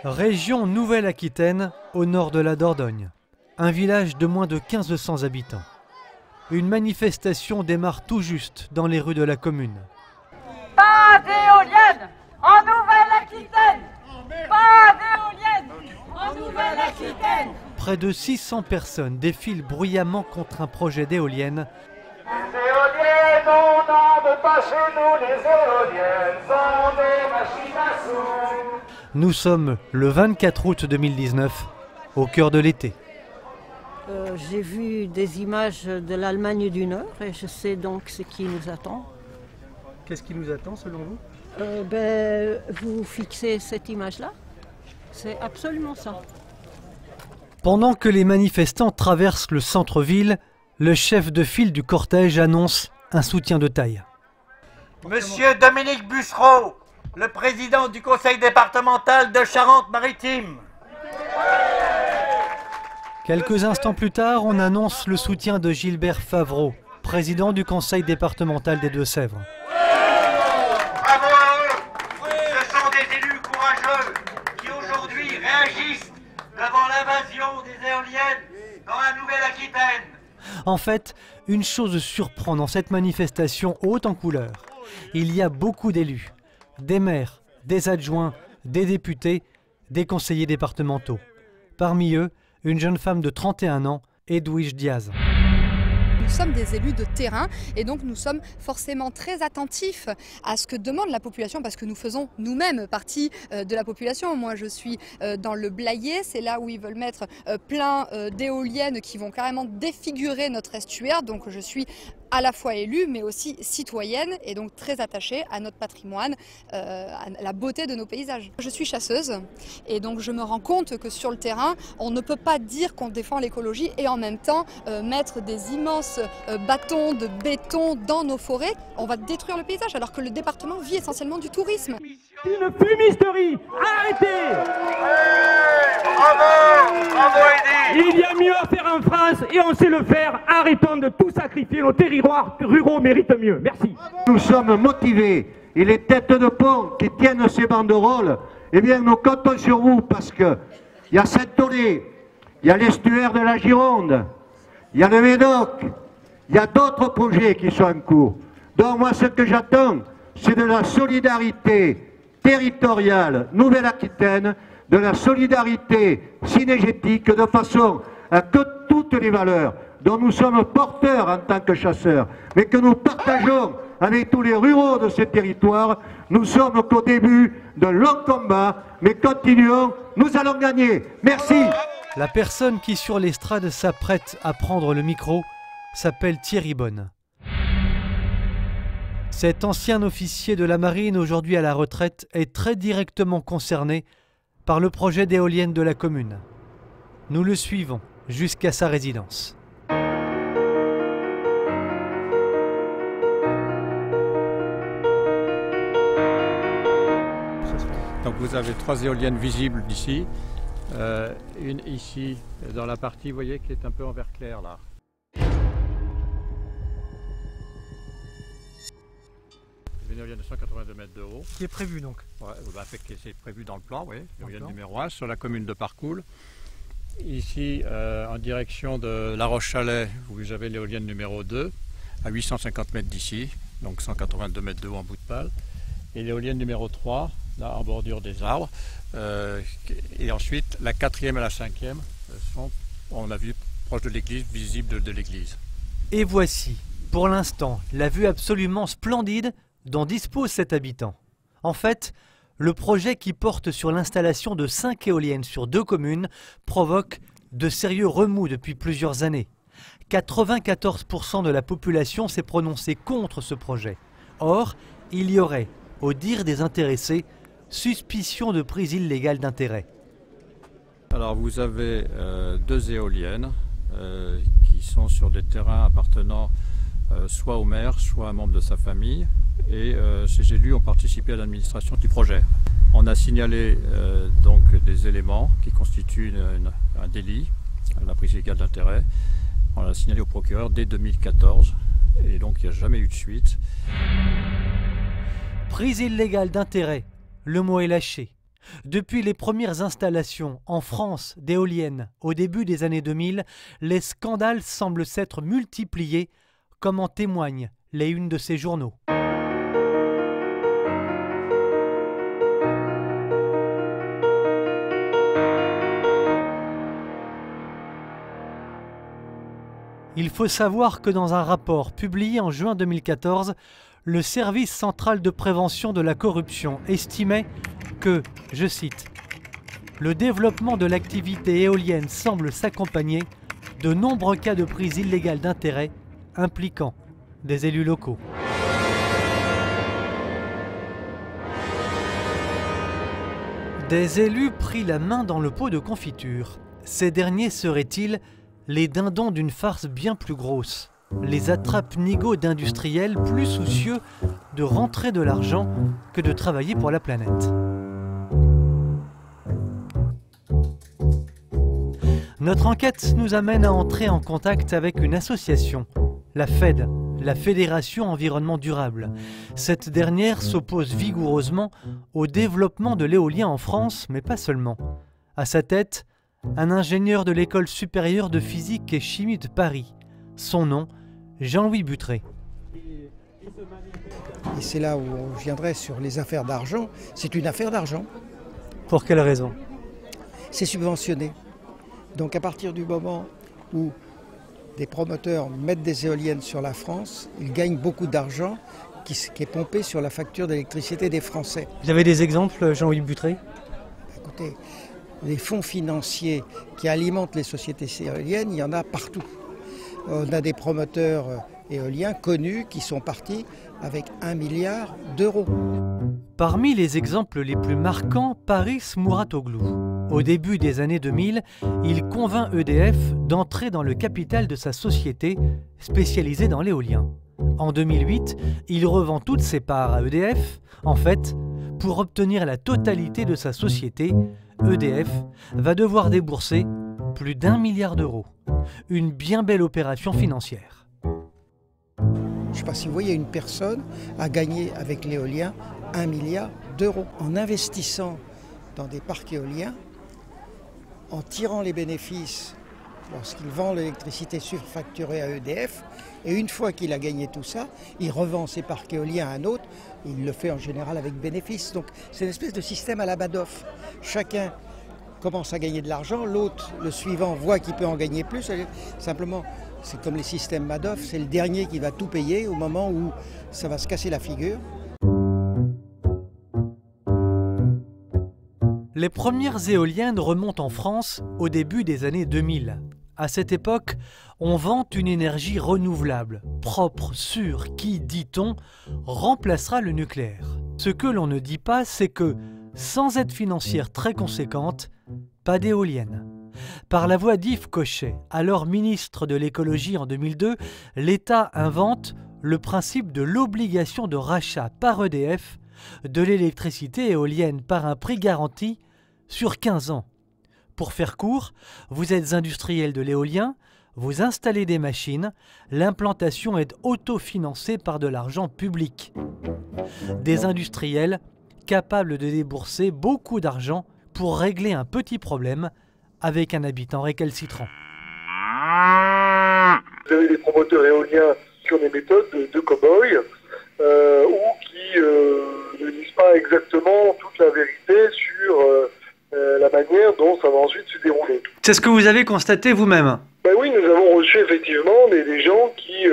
Région Nouvelle-Aquitaine, au nord de la Dordogne. Un village de moins de 1500 habitants. Une manifestation démarre tout juste dans les rues de la commune. Pas d'éoliennes en Nouvelle-Aquitaine! Pas d'éoliennes en Nouvelle-Aquitaine! Près de 600 personnes défilent bruyamment contre un projet d'éoliennes. Les éoliennes, on n'en veut pas chez nous, les éoliennes sont des machines à sous. Nous sommes le 24 août 2019, au cœur de l'été. J'ai vu des images de l'Allemagne du Nord et je sais donc ce qui nous attend. Qu'est-ce qui nous attend selon vous? Vous fixez cette image-là? C'est absolument ça. Pendant que les manifestants traversent le centre-ville, le chef de file du cortège annonce un soutien de taille. Monsieur Dominique Bussereau, le président du conseil départemental de Charente-Maritime. Quelques instants plus tard, on annonce le soutien de Gilbert Favreau, président du conseil départemental des Deux-Sèvres. Bravo à eux. Ce sont des élus courageux qui aujourd'hui réagissent devant l'invasion des éoliennes dans la Nouvelle-Aquitaine. En fait, une chose surprend dans cette manifestation haute en couleurs. Il y a beaucoup d'élus, des maires, des adjoints, des députés, des conseillers départementaux. Parmi eux, une jeune femme de 31 ans, Edwige Diaz. Nous sommes des élus de terrain et donc nous sommes forcément très attentifs à ce que demande la population parce que nous faisons nous-mêmes partie de la population. Moi je suis dans le Blayais, c'est là où ils veulent mettre plein d'éoliennes qui vont carrément défigurer notre estuaire, donc je suis à la fois élue mais aussi citoyenne et donc très attachée à notre patrimoine, à la beauté de nos paysages. Je suis chasseuse et donc je me rends compte que sur le terrain on ne peut pas dire qu'on défend l'écologie et en même temps mettre des immenses bâtons de béton dans nos forêts. On va détruire le paysage alors que le département vit essentiellement du tourisme. Une fumisterie, arrêtez! Bravo, bravo Eddy. Il y a mieux à faire en France et on sait le faire. Arrêtons de tout sacrifier, nos territoires ruraux méritent mieux. Merci. Nous sommes motivés et les têtes de pont qui tiennent ces banderoles, eh bien nous comptons sur vous parce que il y a Saint-Olé, il y a l'estuaire de la Gironde, il y a le Médoc, il y a d'autres projets qui sont en cours. Donc moi ce que j'attends, c'est de la solidarité territoriale Nouvelle-Aquitaine, de la solidarité synergétique de façon à que toutes les valeurs dont nous sommes porteurs en tant que chasseurs, mais que nous partageons avec tous les ruraux de ces territoires, nous sommes qu'au début d'un long combat, mais continuons, nous allons gagner. Merci. La personne qui sur l'estrade s'apprête à prendre le micro s'appelle Thierry Bonne. Cet ancien officier de la marine, aujourd'hui à la retraite, est très directement concerné par le projet d'éolienne de la commune. Nous le suivons jusqu'à sa résidence. Donc vous avez 3 éoliennes visibles d'ici, une ici dans la partie, vous voyez, qui est un peu en vert clair là. Une éolienne de 182 mètres de haut. Qui est prévu donc? Ouais, c'est prévu dans le plan, oui. L'éolienne numéro 1 sur la commune de Parcoul. Ici, en direction de La Roche-Chalais, vous avez l'éolienne numéro 2, à 850 mètres d'ici, donc 182 mètres de haut en bout de pale. Et l'éolienne numéro 3, là en bordure des arbres. Et ensuite, la 4e et la 5e sont, on a vu, proche de l'église, visibles de l'église. Et voici, pour l'instant, la vue absolument splendide dont dispose cet habitant. En fait, le projet qui porte sur l'installation de 5 éoliennes sur 2 communes provoque de sérieux remous depuis plusieurs années. 94% de la population s'est prononcée contre ce projet. Or, il y aurait, au dire des intéressés, suspicion de prise illégale d'intérêt. Alors vous avez 2 éoliennes qui sont sur des terrains appartenant soit au maire, soit à un membre de sa famille. Et ces élus ont participé à l'administration du projet. On a signalé donc des éléments qui constituent un délit, la prise illégale d'intérêt. On l'a signalé au procureur dès 2014 et donc il n'y a jamais eu de suite. Prise illégale d'intérêt, le mot est lâché. Depuis les premières installations en France d'éoliennes au début des années 2000, les scandales semblent s'être multipliés, comme en témoignent les unes de ces journaux. Il faut savoir que dans un rapport publié en juin 2014, le Service central de prévention de la corruption estimait que, je cite, « le développement de l'activité éolienne semble s'accompagner de nombreux cas de prise illégale d'intérêt impliquant des élus locaux ». Des élus pris la main dans le pot de confiture. Ces derniers seraient-ils les dindons d'une farce bien plus grosse, les attrape-nigauds d'industriels plus soucieux de rentrer de l'argent que de travailler pour la planète. Notre enquête nous amène à entrer en contact avec une association, la FED, la Fédération Environnement Durable. Cette dernière s'oppose vigoureusement au développement de l'éolien en France, mais pas seulement. À sa tête, un ingénieur de l'École supérieure de physique et chimie de Paris. Son nom, Jean-Louis Buttré. Et c'est là où je viendrai sur les affaires d'argent. C'est une affaire d'argent. Pour quelle raison? C'est subventionné. Donc à partir du moment où des promoteurs mettent des éoliennes sur la France, ils gagnent beaucoup d'argent qui est pompé sur la facture d'électricité des Français. Vous avez des exemples, Jean-Louis Buttré? Écoutez, les fonds financiers qui alimentent les sociétés éoliennes, il y en a partout. On a des promoteurs éoliens connus qui sont partis avec 1 milliard d'euros. Parmi les exemples les plus marquants, Paris Mouratoglou. Au début des années 2000, il convainc EDF d'entrer dans le capital de sa société spécialisée dans l'éolien. En 2008, il revend toutes ses parts à EDF. En fait, pour obtenir la totalité de sa société, EDF va devoir débourser plus d'1 milliard d'euros. Une bien belle opération financière. Je ne sais pas si vous voyez, une personne a gagné avec l'éolien 1 milliard d'euros en investissant dans des parcs éoliens, en tirant les bénéfices lorsqu'il vend l'électricité surfacturée à EDF. Et une fois qu'il a gagné tout ça, il revend ses parcs éoliens à un autre. Il le fait en général avec bénéfice. Donc c'est une espèce de système à la Madoff. Chacun commence à gagner de l'argent, l'autre, le suivant, voit qu'il peut en gagner plus. Simplement, c'est comme les systèmes Madoff, c'est le dernier qui va tout payer au moment où ça va se casser la figure. Les premières éoliennes remontent en France au début des années 2000. À cette époque, on vante une énergie renouvelable, propre, sûre, qui, dit-on, remplacera le nucléaire. Ce que l'on ne dit pas, c'est que, sans aide financière très conséquente, pas d'éoliennes. Par la voix d'Yves Cochet, alors ministre de l'écologie en 2002, l'État invente le principe de l'obligation de rachat par EDF de l'électricité éolienne par un prix garanti sur 15 ans. Pour faire court, vous êtes industriel de l'éolien, vous installez des machines, l'implantation est autofinancée par de l'argent public. Des industriels capables de débourser beaucoup d'argent pour régler un petit problème avec un habitant récalcitrant. Vous avez des promoteurs éoliens qui ont des méthodes de cow-boy ou qui ne disent pas exactement toute la vérité sur la manière dont ça va ensuite se dérouler. C'est ce que vous avez constaté vous-même? Ben oui, nous avons reçu effectivement des gens qui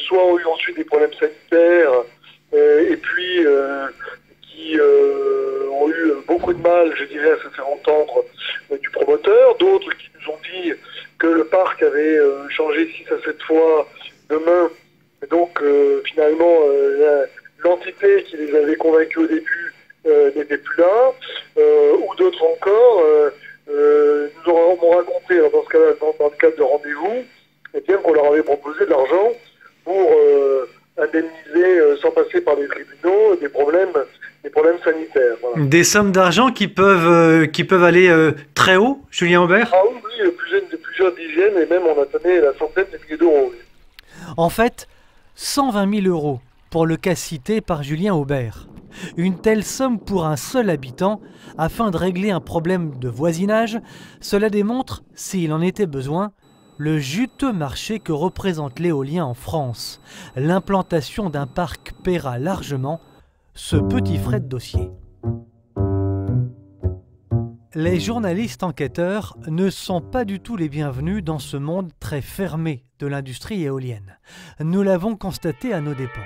soit ont eu ensuite des problèmes sanitaires et puis qui ont eu beaucoup de mal, je dirais, à se faire entendre du promoteur, d'autres qui nous ont dit que le parc avait changé 6 à 7 fois de main, et donc finalement l'entité qui les avait convaincus au début n'était plus là, ou d'autres encore nous ont raconté, dans ce cas-là, dans le cadre de rendez-vous, eh bien qu'on leur avait proposé de l'argent pour indemniser, sans passer par les tribunaux, des problèmes sanitaires. Voilà. Des sommes d'argent qui peuvent aller très haut, Julien Aubert? Ah oui, plusieurs dizaines, et même on atteignait la centaine de milliers d'euros. En fait, 120 000 euros pour le cas cité par Julien Aubert. Une telle somme pour un seul habitant, afin de régler un problème de voisinage, cela démontre, s'il en était besoin, le juteux marché que représente l'éolien en France. L'implantation d'un parc paiera largement ce petit frais de dossier. Les journalistes enquêteurs ne sont pas du tout les bienvenus dans ce monde très fermé de l'industrie éolienne. Nous l'avons constaté à nos dépens.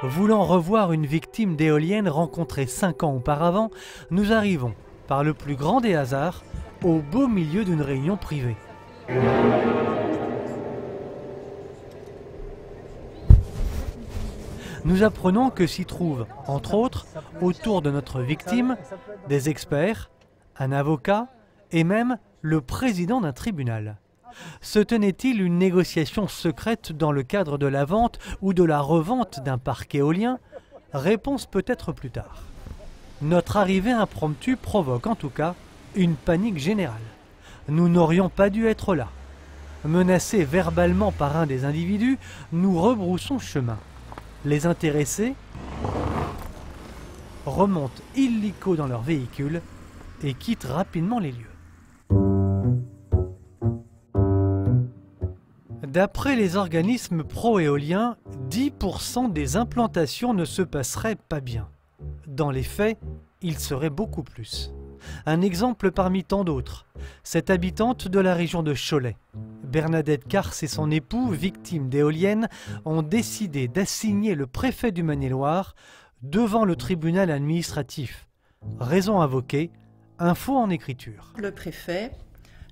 Voulant revoir une victime d'éolienne rencontrée 5 ans auparavant, nous arrivons, par le plus grand des hasards, au beau milieu d'une réunion privée. Nous apprenons que s'y trouvent, entre autres, autour de notre victime, des experts, un avocat et même le président d'un tribunal. Se tenait-il une négociation secrète dans le cadre de la vente ou de la revente d'un parc éolien? Réponse peut-être plus tard. Notre arrivée impromptue provoque en tout cas une panique générale. Nous n'aurions pas dû être là. Menacés verbalement par un des individus, nous rebroussons chemin. Les intéressés remontent illico dans leur véhicule et quittent rapidement les lieux. D'après les organismes pro-éoliens, 10% des implantations ne se passeraient pas bien. Dans les faits, il serait beaucoup plus. Un exemple parmi tant d'autres, cette habitante de la région de Cholet. Bernadette Cars et son époux, victimes d'éoliennes, ont décidé d'assigner le préfet du Maine-et-Loire devant le tribunal administratif. Raison invoquée, info en écriture. Le préfet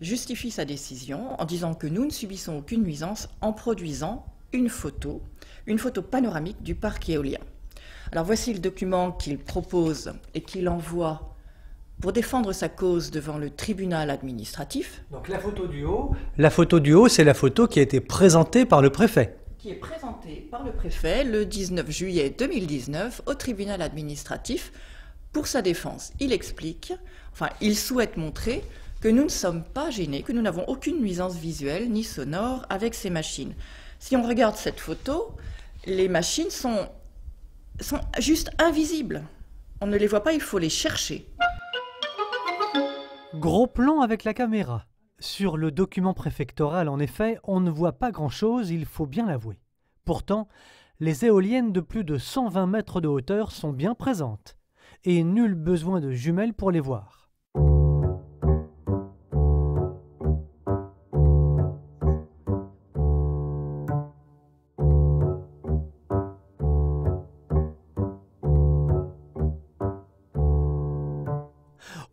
justifie sa décision en disant que nous ne subissons aucune nuisance en produisant une photo panoramique du parc éolien. Alors voici le document qu'il propose et qu'il envoie pour défendre sa cause devant le tribunal administratif. Donc la photo du haut, c'est la photo qui a été présentée par le préfet. Qui est présentée par le préfet le 19 juillet 2019 au tribunal administratif pour sa défense. Il souhaite montrer que nous ne sommes pas gênés, que nous n'avons aucune nuisance visuelle ni sonore avec ces machines. Si on regarde cette photo, les machines sont juste invisibles. On ne les voit pas, il faut les chercher. Gros plan avec la caméra. Sur le document préfectoral, en effet, on ne voit pas grand-chose, il faut bien l'avouer. Pourtant, les éoliennes de plus de 120 mètres de hauteur sont bien présentes. Et nul besoin de jumelles pour les voir.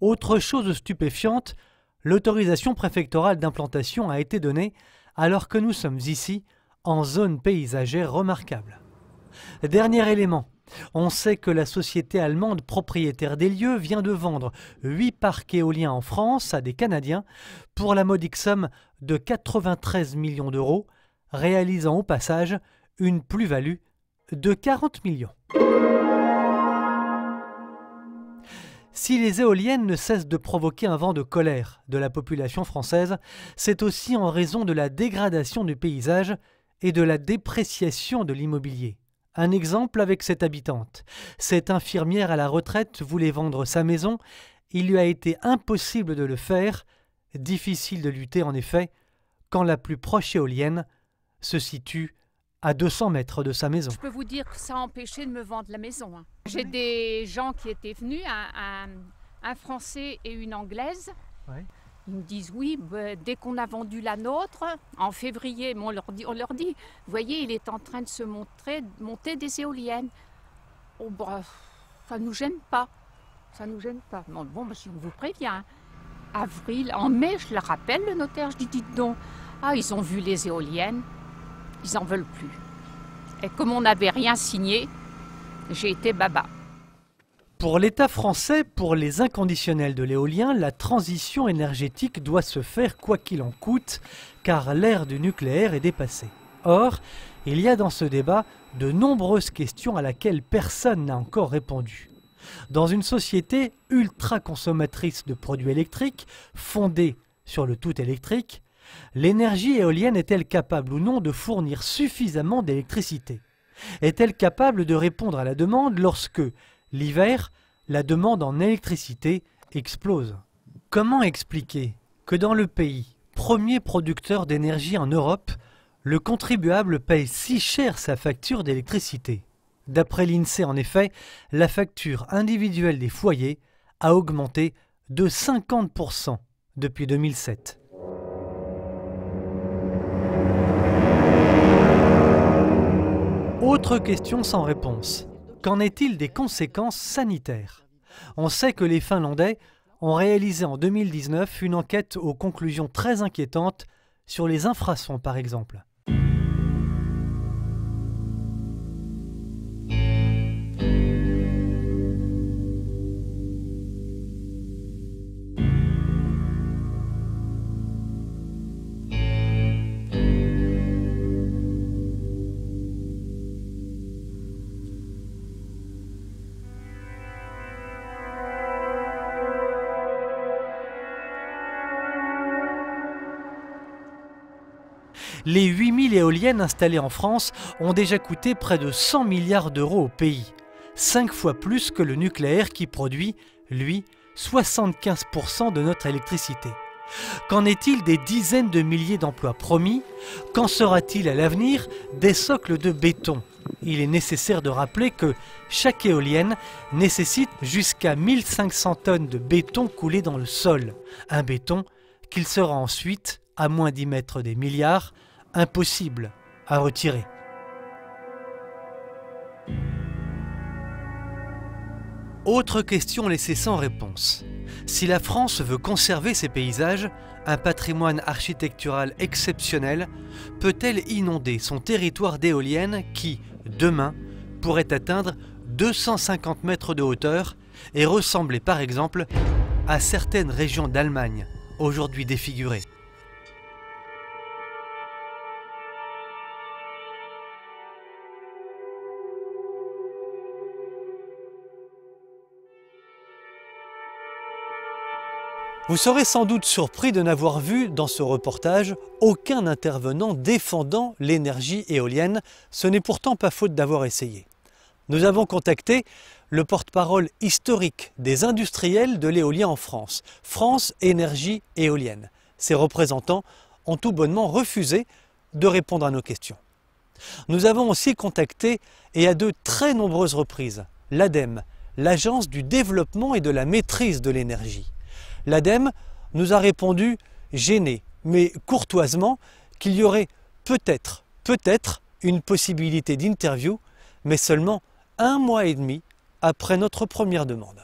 Autre chose stupéfiante, l'autorisation préfectorale d'implantation a été donnée alors que nous sommes ici en zone paysagère remarquable. Dernier élément, on sait que la société allemande propriétaire des lieux vient de vendre 8 parcs éoliens en France à des Canadiens pour la modique somme de 93 millions d'euros, réalisant au passage une plus-value de 40 millions. Si les éoliennes ne cessent de provoquer un vent de colère de la population française, c'est aussi en raison de la dégradation du paysage et de la dépréciation de l'immobilier. Un exemple avec cette habitante. Cette infirmière à la retraite voulait vendre sa maison. Il lui a été impossible de le faire. Difficile de lutter en effet quand la plus proche éolienne se situe à 200 mètres de sa maison. Je peux vous dire que ça a empêché de me vendre la maison. J'ai des gens qui étaient venus, un Français et une Anglaise. Ouais. Ils me disent oui, dès qu'on a vendu la nôtre, en février, on leur dit, vous voyez, il est en train de se monter des éoliennes. Oh, bah, ça ne nous gêne pas. Ça nous gêne pas. Bon, on vous prévient. Avril, en mai, je le rappelle, le notaire, je dis, dites donc, ils ont vu les éoliennes. Ils n'en veulent plus. Et comme on n'avait rien signé, j'ai été baba. Pour l'État français, pour les inconditionnels de l'éolien, la transition énergétique doit se faire quoi qu'il en coûte, car l'ère du nucléaire est dépassée. Or, il y a dans ce débat de nombreuses questions à laquelle personne n'a encore répondu. Dans une société ultra consommatrice de produits électriques, fondée sur le tout électrique, l'énergie éolienne est-elle capable ou non de fournir suffisamment d'électricité? Est-elle capable de répondre à la demande lorsque, l'hiver, la demande en électricité explose? Comment expliquer que dans le pays, premier producteur d'énergie en Europe, le contribuable paye si cher sa facture d'électricité? D'après l'INSEE, en effet, la facture individuelle des foyers a augmenté de 50% depuis 2007. Autre question sans réponse. Qu'en est-il des conséquences sanitaires? On sait que les Finlandais ont réalisé en 2019 une enquête aux conclusions très inquiétantes sur les infrasons par exemple. Les 8000 éoliennes installées en France ont déjà coûté près de 100 milliards d'euros au pays, 5 fois plus que le nucléaire qui produit, lui, 75% de notre électricité. Qu'en est-il des dizaines de milliers d'emplois promis? Qu'en sera-t-il à l'avenir des socles de béton? Il est nécessaire de rappeler que chaque éolienne nécessite jusqu'à 1500 tonnes de béton coulé dans le sol. Un béton qu'il sera ensuite, à moins d'y mettre des milliards, impossible à retirer. Autre question laissée sans réponse. Si la France veut conserver ses paysages, un patrimoine architectural exceptionnel, peut-elle inonder son territoire d'éoliennes qui, demain, pourrait atteindre 250 mètres de hauteur et ressembler par exemple à certaines régions d'Allemagne, aujourd'hui défigurées? Vous serez sans doute surpris de n'avoir vu dans ce reportage aucun intervenant défendant l'énergie éolienne. Ce n'est pourtant pas faute d'avoir essayé. Nous avons contacté le porte-parole historique des industriels de l'éolien en France, France Énergie Éolienne. Ses représentants ont tout bonnement refusé de répondre à nos questions. Nous avons aussi contacté, et à de très nombreuses reprises, l'ADEME, l'Agence du développement et de la maîtrise de l'énergie. L'ADEME nous a répondu, gêné, mais courtoisement, qu'il y aurait peut-être une possibilité d'interview, mais seulement 1 mois et demi après notre première demande.